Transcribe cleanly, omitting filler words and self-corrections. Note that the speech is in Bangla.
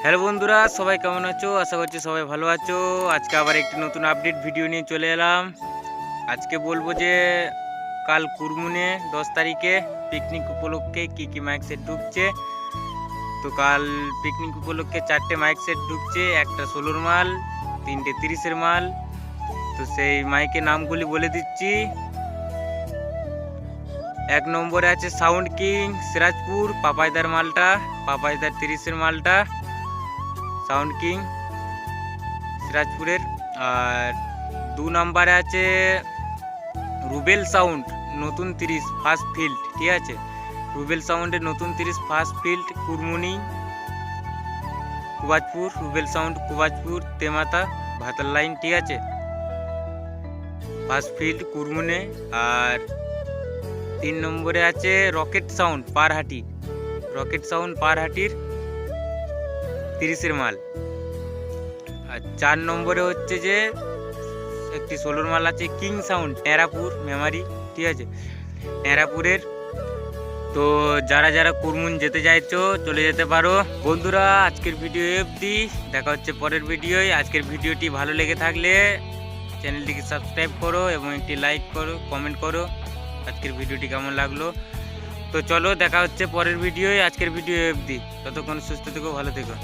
হ্যালো বন্ধুরা, সবাই কেমন আছো? আশা করছি সবাই ভালো আছো। আজকে আবার একটি নতুন আপডেট ভিডিও নিয়ে চলে এলাম। আজকে বলবো যে কাল কুরমুনে 10 তারিখে পিকনিক উপলক্ষে কি কি মাইক সেট ঢুকছে। তো কাল পিকনিক উপলক্ষে 4টে মাইক সেট ঢুকছে, একটা 16 মাল, 3টে 30-এর মাল। তো সেই মাইকের নামগুলি বলে দিচ্ছি। 1 নম্বরে আছে সাউন্ড কিং সিরাজপুর, পাপাইদার মালটা, পাপাইদার 30-এর মালটা সাউন্ড কিং সিরাজপুরের। আর 2 নম্বরে আছে রুবেল সাউন্ড নতুন 30 ফার্স্ট ফিল্ড, ঠিক আছে। রুবেল সাউন্ডের নতুন 30 first field কুরমুনি Kubajpur, Rubel sound Kubajpur তেমাতা ভাতার লাইন, ঠিক আছে, ফার্স্ট ফিল্ড কুরমুনে। আর 3 নম্বরে আছে rocket sound Parhati, rocket sound পারহাটির 30-এর মাল। আর 4 নম্বরে হচ্ছে যে একটি 16 মাল আছে কিং সাউন্ড টেরাপুর মেমারি, ঠিক আছে, টেরাপুরের। তো যারা যারা কুরমুন যেতে চাইছো চলে যেতে পারো বন্ধুরা। আজকের ভিডিও অবধি, দেখা হচ্ছে পরের ভিডিওয়। আজকের ভিডিওটি ভালো লেগে থাকলে চ্যানেলটিকে সাবস্ক্রাইব করো এবং একটি লাইক করো, কমেন্ট করো আজকের ভিডিওটি কেমন লাগলো। তো চলো দেখা হচ্ছে পরের ভিডিওয়। আজকের ভিডিও অবধি, ততক্ষণ সুস্থ থেকো, ভালো থেকো।